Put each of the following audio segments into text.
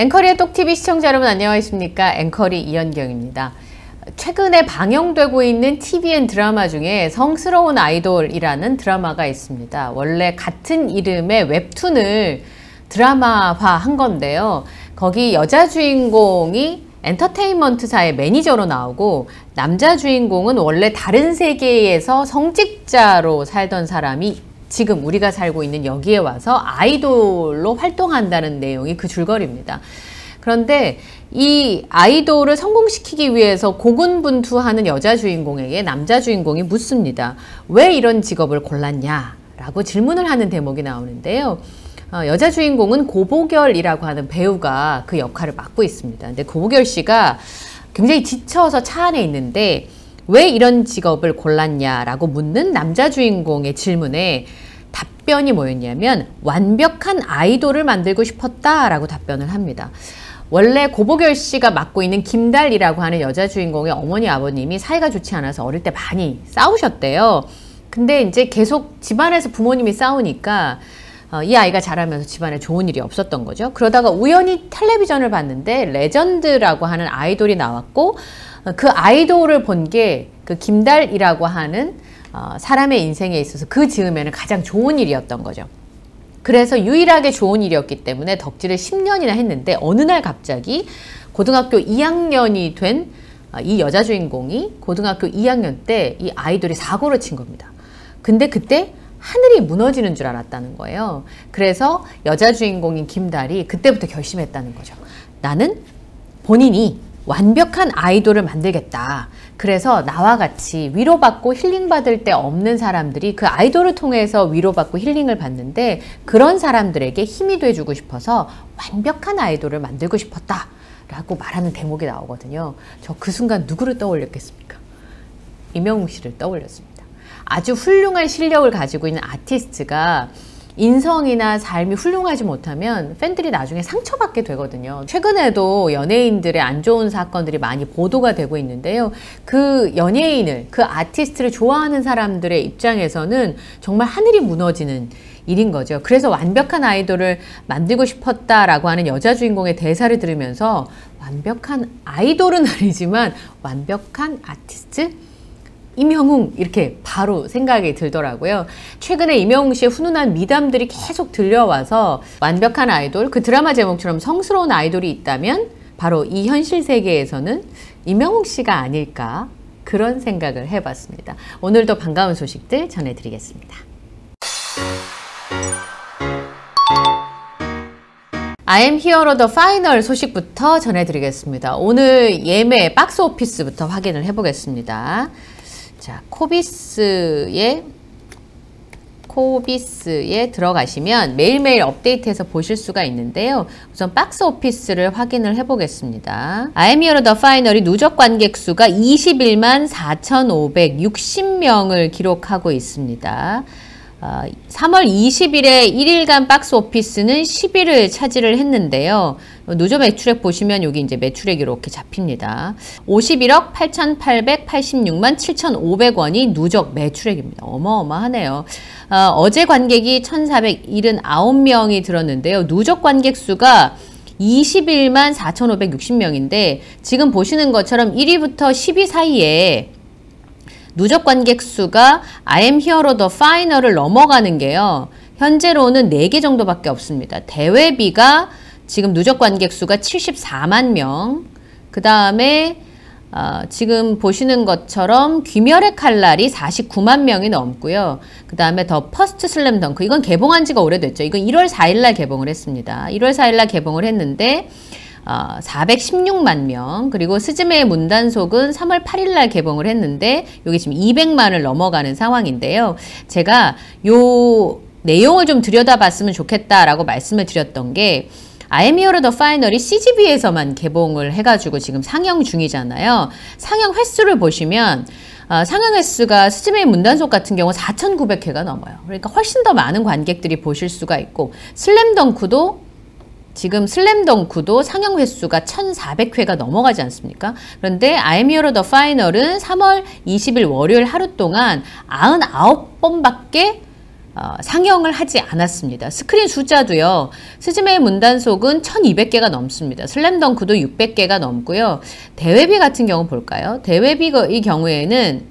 앵커리의 똑TV 시청자 여러분 안녕하십니까? 앵커리 이현경입니다. 최근에 방영되고 있는 TVN 드라마 중에 성스러운 아이돌이라는 드라마가 있습니다. 원래 같은 이름의 웹툰을 드라마화한 건데요. 거기 여자 주인공이 엔터테인먼트사의 매니저로 나오고 남자 주인공은 원래 다른 세계에서 성직자로 살던 사람이 지금 우리가 살고 있는 여기에 와서 아이돌로 활동한다는 내용이 그 줄거리입니다. 그런데 이 아이돌을 성공시키기 위해서 고군분투하는 여자 주인공에게 남자 주인공이 묻습니다. 왜 이런 직업을 골랐냐? 라고 질문을 하는 대목이 나오는데요. 여자 주인공은 고보결이라고 하는 배우가 그 역할을 맡고 있습니다. 근데 고보결 씨가 굉장히 지쳐서 차 안에 있는데 왜 이런 직업을 골랐냐라고 묻는 남자 주인공의 질문에 답변이 뭐였냐면 완벽한 아이돌을 만들고 싶었다라고 답변을 합니다. 원래 고보결 씨가 맡고 있는 김달이라고 하는 여자 주인공의 어머니 아버님이 사이가 좋지 않아서 어릴 때 많이 싸우셨대요. 근데 이제 계속 집안에서 부모님이 싸우니까 이 아이가 자라면서 집안에 좋은 일이 없었던 거죠. 그러다가 우연히 텔레비전을 봤는데 레전드라고 하는 아이돌이 나왔고 그 아이돌을 본 게 그 김달이라고 하는 사람의 인생에 있어서 그 즈음에는 가장 좋은 일이었던 거죠. 그래서 유일하게 좋은 일이었기 때문에 덕질을 10년이나 했는데 어느 날 갑자기 고등학교 2학년이 된 이 여자 주인공이 고등학교 2학년 때 이 아이돌이 사고를 친 겁니다. 근데 그때 하늘이 무너지는 줄 알았다는 거예요. 그래서 여자 주인공인 김달이 그때부터 결심했다는 거죠. 나는 본인이 완벽한 아이돌을 만들겠다. 그래서 나와 같이 위로받고 힐링받을 데 없는 사람들이 그 아이돌을 통해서 위로받고 힐링을 받는데 그런 사람들에게 힘이 돼주고 싶어서 완벽한 아이돌을 만들고 싶었다. 라고 말하는 대목이 나오거든요. 저 그 순간 누구를 떠올렸겠습니까? 임영웅 씨를 떠올렸습니다. 아주 훌륭한 실력을 가지고 있는 아티스트가 인성이나 삶이 훌륭하지 못하면 팬들이 나중에 상처받게 되거든요. 최근에도 연예인들의 안 좋은 사건들이 많이 보도가 되고 있는데요. 그 연예인을, 그 아티스트를 좋아하는 사람들의 입장에서는 정말 하늘이 무너지는 일인 거죠. 그래서 완벽한 아이돌을 만들고 싶었다라고 하는 여자 주인공의 대사를 들으면서 완벽한 아이돌은 아니지만 완벽한 아티스트? 임영웅 이렇게 바로 생각이 들더라고요. 최근에 임영웅 씨의 훈훈한 미담들이 계속 들려와서 완벽한 아이돌, 그 드라마 제목처럼 성스러운 아이돌이 있다면 바로 이 현실 세계에서는 임영웅 씨가 아닐까 그런 생각을 해봤습니다. 오늘도 반가운 소식들 전해드리겠습니다. I am Hero the Final 소식부터 전해드리겠습니다. 오늘 예매 박스 오피스부터 확인을 해보겠습니다. 자, 코비스에 들어가시면 매일매일 업데이트해서 보실 수가 있는데요. 우선 박스 오피스를 확인을 해보겠습니다. I am Hero the Final이 누적 관객 수가 21만 4,560명을 기록하고 있습니다. 3월 20일에 1일간 박스 오피스는 10위를 차지를 했는데요. 누적 매출액 보시면 여기 이제 매출액이 이렇게 잡힙니다. 51억 8,886만 7,500원이 누적 매출액입니다. 어마어마하네요. 어제 관객이 1,479명이 들었는데요. 누적 관객 수가 21만 4,560명인데 지금 보시는 것처럼 1위부터 10위 사이에 누적 관객 수가 I am Hero the Final을 넘어가는 게요. 현재로는 4개 정도밖에 없습니다. 대회비가 지금 누적 관객 수가 74만 명. 그 다음에 지금 보시는 것처럼 귀멸의 칼날이 49만 명이 넘고요. 그 다음에 더 퍼스트 슬램 덩크. 이건 개봉한 지가 오래됐죠. 이건 1월 4일날 개봉을 했습니다. 1월 4일날 개봉을 했는데 416만 명, 그리고 스즈메의 문단속은 3월 8일날 개봉을 했는데 여기 지금 200만을 넘어가는 상황인데요. 제가 요 내용을 좀 들여다봤으면 좋겠다라고 말씀을 드렸던 게 I am Hero the Final이 CGV에서만 개봉을 해가지고 지금 상영 중이잖아요. 상영 횟수를 보시면 상영 횟수가 스즈메의 문단속 같은 경우 4,900회가 넘어요. 그러니까 훨씬 더 많은 관객들이 보실 수가 있고 지금 슬램덩크도 상영 횟수가 1,400회가 넘어가지 않습니까? 그런데 I am Hero the Final은 3월 20일 월요일 하루 동안 99번밖에 상영을 하지 않았습니다. 스크린 숫자도요. 스즈메의 문단속은 1200개가 넘습니다. 슬램덩크도 600개가 넘고요. 대회비 같은 경우 볼까요? 대회비의 경우에는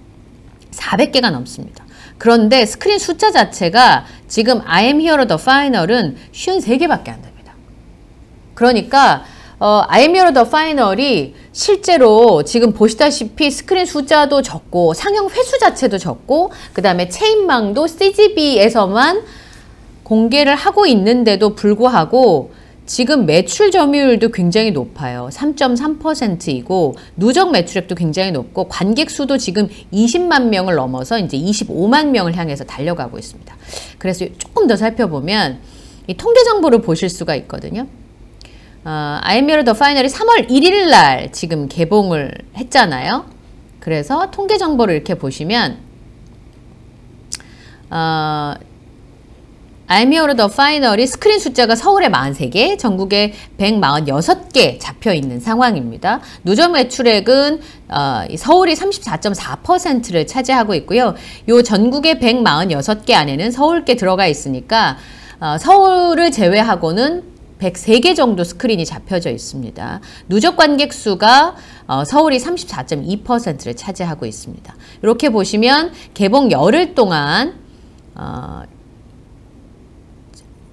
400개가 넘습니다. 그런데 스크린 숫자 자체가 지금 I am Hero the Final은 53개밖에 안 됩니다. 그러니까 I am Hero the Final이 실제로 지금 보시다시피 스크린 숫자도 적고 상영 횟수 자체도 적고 그 다음에 체인망도 CGV에서만 공개를 하고 있는데도 불구하고 지금 매출 점유율도 굉장히 높아요. 3.3%이고 누적 매출액도 굉장히 높고 관객 수도 지금 20만 명을 넘어서 이제 25만 명을 향해서 달려가고 있습니다. 그래서 조금 더 살펴보면 이 통계 정보를 보실 수가 있거든요. I am Hero the Final이 3월 1일 날 지금 개봉을 했잖아요. 그래서 통계 정보를 이렇게 보시면 I am Hero the Final이 스크린 숫자가 서울에 43개, 전국에 146개 잡혀 있는 상황입니다. 누적 매출액은 서울이 34.4%를 차지하고 있고요. 요 전국의 146개 안에는 서울께 들어가 있으니까 서울을 제외하고는 103개 정도 스크린이 잡혀져 있습니다. 누적 관객 수가 서울이 34.2%를 차지하고 있습니다. 이렇게 보시면 개봉 열흘 동안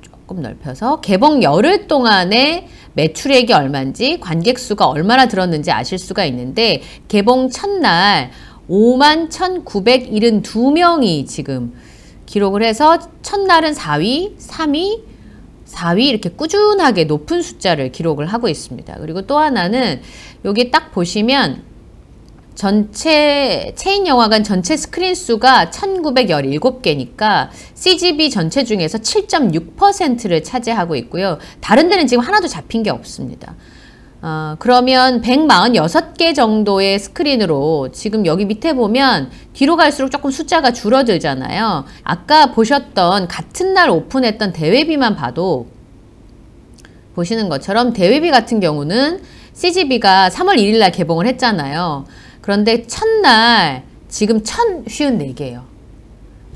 조금 넓혀서 개봉 열흘 동안의 매출액이 얼마인지 관객 수가 얼마나 들었는지 아실 수가 있는데 개봉 첫날 51,972명이 지금 기록을 해서 첫날은 4위, 3위, 4위 이렇게 꾸준하게 높은 숫자를 기록을 하고 있습니다. 그리고 또 하나는 여기 딱 보시면 전체 체인 영화관 전체 스크린 수가 1917개니까 CGV 전체 중에서 7.6%를 차지하고 있고요. 다른 데는 지금 하나도 잡힌 게 없습니다. 그러면 146개 정도의 스크린으로 지금 여기 밑에 보면 뒤로 갈수록 조금 숫자가 줄어들잖아요. 아까 보셨던 같은 날 오픈했던 대회비만 봐도 보시는 것처럼 대회비 같은 경우는 CGV가 3월 1일 날 개봉을 했잖아요. 그런데 첫날 지금 1054개예요.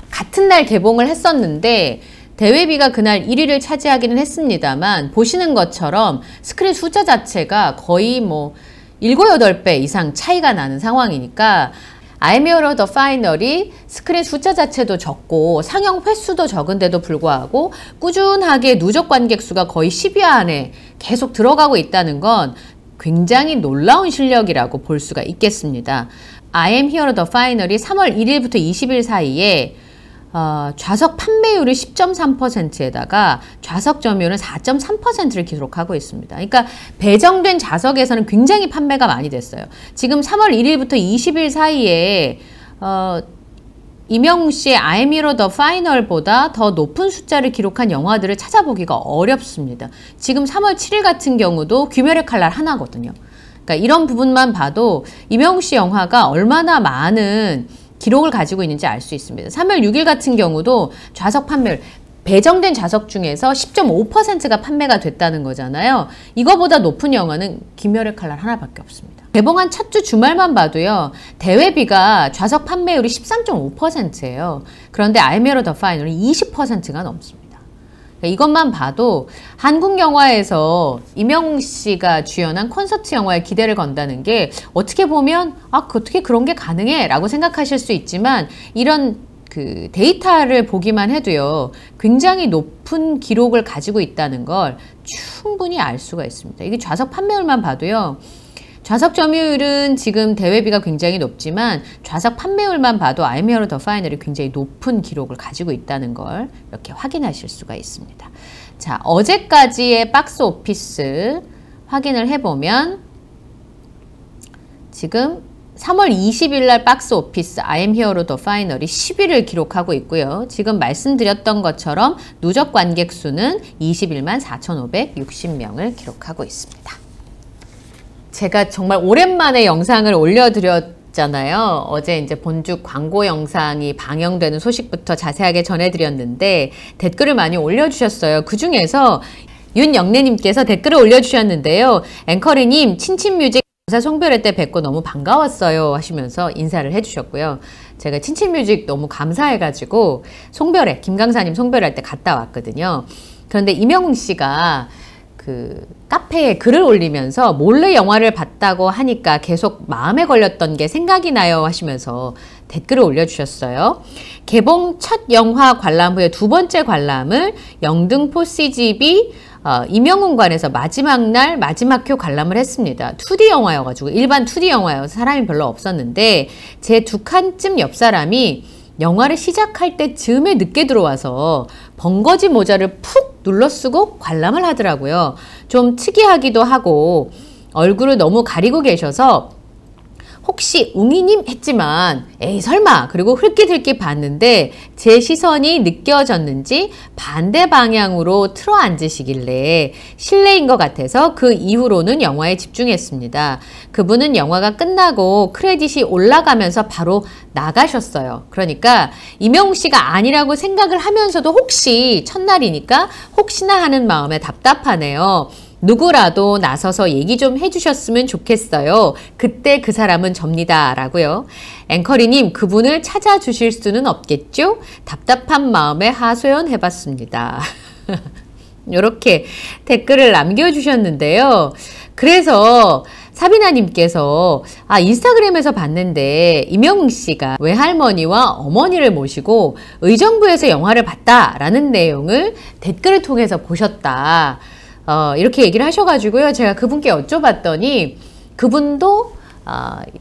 같은 날 개봉을 했었는데 대회비가 그날 1위를 차지하기는 했습니다만 보시는 것처럼 스크린 숫자 자체가 거의 뭐 7, 8배 이상 차이가 나는 상황이니까 I am Hero the Final이 스크린 숫자 자체도 적고 상영 횟수도 적은데도 불구하고 꾸준하게 누적 관객 수가 거의 10위 안에 계속 들어가고 있다는 건 굉장히 놀라운 실력이라고 볼 수가 있겠습니다. I am Hero the Final이 3월 1일부터 20일 사이에 좌석 판매율이 10.3%에다가 좌석 점유율은 4.3%를 기록하고 있습니다. 그러니까 배정된 좌석에서는 굉장히 판매가 많이 됐어요. 지금 3월 1일부터 20일 사이에 이명웅 씨의 I am Hero the Final보다 더 높은 숫자를 기록한 영화들을 찾아보기가 어렵습니다. 지금 3월 7일 같은 경우도 귀멸의 칼날 하나거든요. 그러니까 이런 부분만 봐도 이명웅 씨 영화가 얼마나 많은 기록을 가지고 있는지 알 수 있습니다. 3월 6일 같은 경우도 좌석 판매율, 배정된 좌석 중에서 10.5%가 판매가 됐다는 거잖아요. 이거보다 높은 영화는 귀멸의 칼날 하나밖에 없습니다. 개봉한 첫 주 주말만 봐도요. 대회비가 좌석 판매율이 13.5%예요. 그런데 I am Hero the Final은 20%가 넘습니다. 이것만 봐도 한국 영화에서 이명웅 씨가 주연한 콘서트 영화에 기대를 건다는 게 어떻게 보면 어떻게 그런 게 가능해? 라고 생각하실 수 있지만 이런 그 데이터를 보기만 해도요. 굉장히 높은 기록을 가지고 있다는 걸 충분히 알 수가 있습니다. 이게 좌석 판매율만 봐도요. 좌석 점유율은 지금 대회비가 굉장히 높지만 좌석 판매율만 봐도 I am Hero the Final이 굉장히 높은 기록을 가지고 있다는 걸 이렇게 확인하실 수가 있습니다. 자, 어제까지의 박스 오피스 확인을 해보면 지금 3월 20일 날 박스 오피스 I am Hero the Final이 10위를 기록하고 있고요. 지금 말씀드렸던 것처럼 누적 관객 수는 21만 4,560명을 기록하고 있습니다. 제가 정말 오랜만에 영상을 올려드렸잖아요. 어제 이제 본주 광고 영상이 방영되는 소식부터 자세하게 전해드렸는데 댓글을 많이 올려주셨어요. 그 중에서 윤영래님께서 댓글을 올려주셨는데요. 앵커리님, 친친뮤직 송별회 때 뵙고 너무 반가웠어요 하시면서 인사를 해주셨고요. 제가 친칠뮤직 너무 감사해가지고 송별회, 김강사님 송별회 때 갔다 왔거든요. 그런데 이명웅 씨가 그 카페에 글을 올리면서 몰래 영화를 봤다고 하니까 계속 마음에 걸렸던 게 생각이 나요 하시면서 댓글을 올려주셨어요. 개봉 첫 영화 관람 후에 두 번째 관람을 영등포 CGV 임영웅관에서 마지막 날 마지막 표 관람을 했습니다. 2D 영화여가지고 일반 2D 영화여서 사람이 별로 없었는데 제 두 칸쯤 옆 사람이 영화를 시작할 때 즈음에 늦게 들어와서 번거지 모자를 푹 눌러 쓰고 관람을 하더라고요. 좀 특이하기도 하고 얼굴을 너무 가리고 계셔서 혹시 웅이님 했지만 에이 설마 그리고 흘낏흘낏 봤는데 제 시선이 느껴졌는지 반대 방향으로 틀어 앉으시길래 실례인 것 같아서 그 이후로는 영화에 집중했습니다. 그분은 영화가 끝나고 크레딧이 올라가면서 바로 나가셨어요. 그러니까 이명웅 씨가 아니라고 생각을 하면서도 혹시 첫날이니까 혹시나 하는 마음에 답답하네요. 누구라도 나서서 얘기 좀 해주셨으면 좋겠어요. 그때 그 사람은 접니다. 라고요. 앵커리님, 그분을 찾아주실 수는 없겠죠? 답답한 마음에 하소연 해봤습니다. 이렇게 댓글을 남겨주셨는데요. 그래서 사비나님께서 인스타그램에서 봤는데 이명웅 씨가 외할머니와 어머니를 모시고 의정부에서 영화를 봤다라는 내용을 댓글을 통해서 보셨다. 이렇게 얘기를 하셔가지고요. 제가 그분께 여쭤봤더니 그분도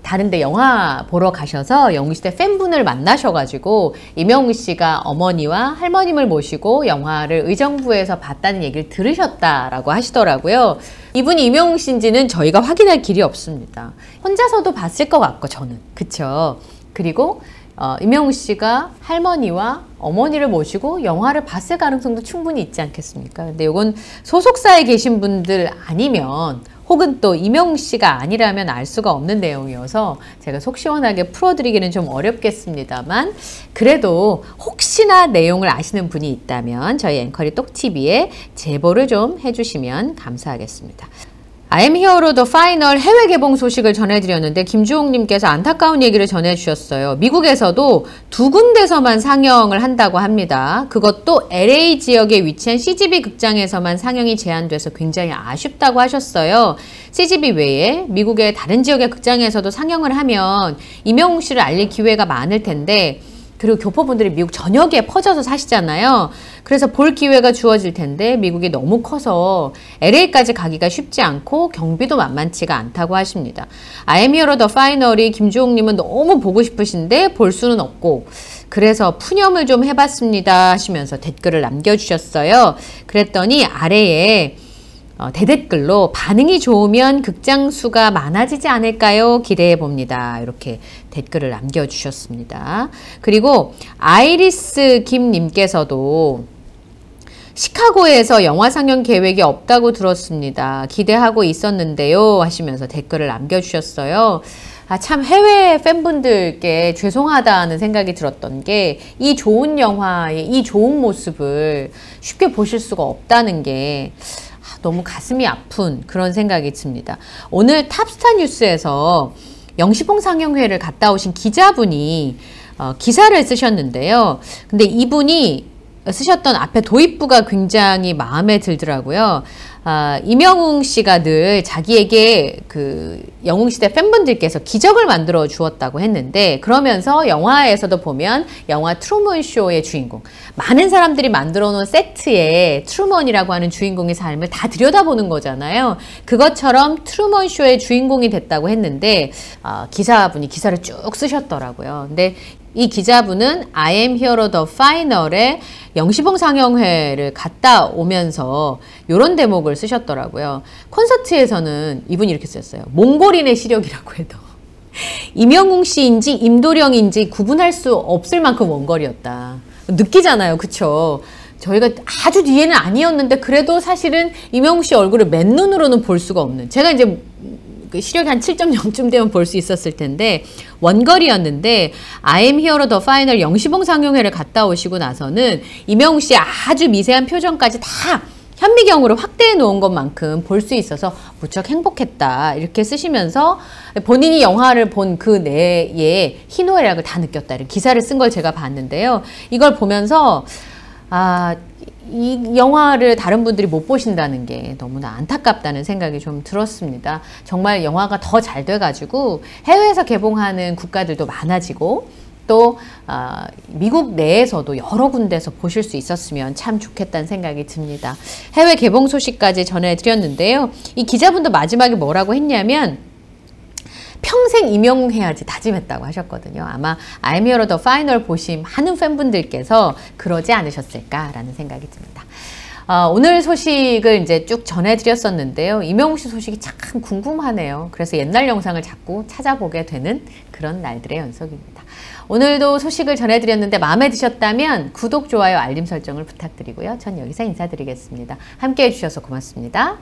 다른데 영화 보러 가셔서 영웅 시대 팬분을 만나셔가지고 이명웅 씨가 어머니와 할머님을 모시고 영화를 의정부에서 봤다는 얘기를 들으셨다라고 하시더라고요. 이분이 이명웅 씨인지는 저희가 확인할 길이 없습니다. 혼자서도 봤을 것 같고 저는. 그쵸? 그리고 이명웅 씨가 할머니와 어머니를 모시고 영화를 봤을 가능성도 충분히 있지 않겠습니까? 근데 이건 소속사에 계신 분들 아니면 혹은 또 이명웅 씨가 아니라면 알 수가 없는 내용이어서 제가 속 시원하게 풀어드리기는 좀 어렵겠습니다만 그래도 혹시나 내용을 아시는 분이 있다면 저희 앵커리 똑TV에 제보를 좀 해주시면 감사하겠습니다. I am Hero The Final 해외 개봉 소식을 전해드렸는데 김주홍님께서 안타까운 얘기를 전해주셨어요. 미국에서도 2군데서만 상영을 한다고 합니다. 그것도 LA 지역에 위치한 CGV 극장에서만 상영이 제한돼서 굉장히 아쉽다고 하셨어요. CGV 외에 미국의 다른 지역의 극장에서도 상영을 하면 이명웅 씨를 알릴 기회가 많을 텐데 그리고 교포분들이 미국 전역에 퍼져서 사시잖아요. 그래서 볼 기회가 주어질 텐데 미국이 너무 커서 LA까지 가기가 쉽지 않고 경비도 만만치가 않다고 하십니다. I am Hero The Final이 김주홍님은 너무 보고 싶으신데 볼 수는 없고 그래서 푸념을 좀 해봤습니다 하시면서 댓글을 남겨주셨어요. 그랬더니 아래에 대댓글로 반응이 좋으면 극장 수가 많아지지 않을까요? 기대해 봅니다. 이렇게 댓글을 남겨주셨습니다. 그리고 아이리스 김님께서도 시카고에서 영화 상영 계획이 없다고 들었습니다. 기대하고 있었는데요 하시면서 댓글을 남겨주셨어요. 참 해외 팬분들께 죄송하다는 생각이 들었던 게 이 좋은 영화의 이 좋은 모습을 쉽게 보실 수가 없다는 게 너무 가슴이 아픈 그런 생각이 듭니다. 오늘 탑스타 뉴스에서 영시봉 상영회를 갔다 오신 기자분이 기사를 쓰셨는데요. 근데 이분이 쓰셨던 앞에 도입부가 굉장히 마음에 들더라고요. 이명웅 씨가 늘 자기에게 그 영웅시대 팬분들께서 기적을 만들어 주었다고 했는데 그러면서 영화에서도 보면 영화 트루먼 쇼의 주인공 많은 사람들이 만들어 놓은 세트에 트루먼이라고 하는 주인공의 삶을 다 들여다보는 거잖아요. 그것처럼 트루먼 쇼의 주인공이 됐다고 했는데 기사분이 기사를 쭉 쓰셨더라고요. 근데 이 기자분은 I am Hero The Final에 영시봉 상영회를 갔다 오면서 이런 대목을 쓰셨더라고요. 콘서트에서는 이분이 이렇게 쓰셨어요. 몽골인의 시력이라고 해도 이명웅 씨인지 임도령인지 구분할 수 없을 만큼 원거리였다. 느끼잖아요. 그쵸? 저희가 아주 뒤에는 아니었는데 그래도 사실은 이명웅 씨 얼굴을 맨눈으로는 볼 수가 없는 제가 이제 시력이 한 7.0쯤 되면 볼 수 있었을 텐데 원거리였는데 I am Hero The Final 영시봉 상영회를 갔다 오시고 나서는 이명웅 씨의 아주 미세한 표정까지 다 현미경으로 확대해 놓은 것만큼 볼 수 있어서 무척 행복했다. 이렇게 쓰시면서 본인이 영화를 본 그 내에 희노애락을 다 느꼈다. 이런 기사를 쓴 걸 제가 봤는데요. 이걸 보면서 이 영화를 다른 분들이 못 보신다는 게 너무나 안타깝다는 생각이 좀 들었습니다. 정말 영화가 더 잘 돼가지고 해외에서 개봉하는 국가들도 많아지고 또 미국 내에서도 여러 군데서 보실 수 있었으면 참 좋겠다는 생각이 듭니다. 해외 개봉 소식까지 전해드렸는데요. 이 기자분도 마지막에 뭐라고 했냐면 평생 임용해야지 다짐했다고 하셨거든요. 아마 I'm Here The Final 보신 많은 팬분들께서 그러지 않으셨을까라는 생각이 듭니다. 오늘 소식을 이제 쭉 전해드렸었는데요. 이명웅 씨 소식이 참 궁금하네요. 그래서 옛날 영상을 자꾸 찾아보게 되는 그런 날들의 연속입니다. 오늘도 소식을 전해드렸는데 마음에 드셨다면 구독, 좋아요, 알림 설정을 부탁드리고요. 전 여기서 인사드리겠습니다. 함께 해주셔서 고맙습니다.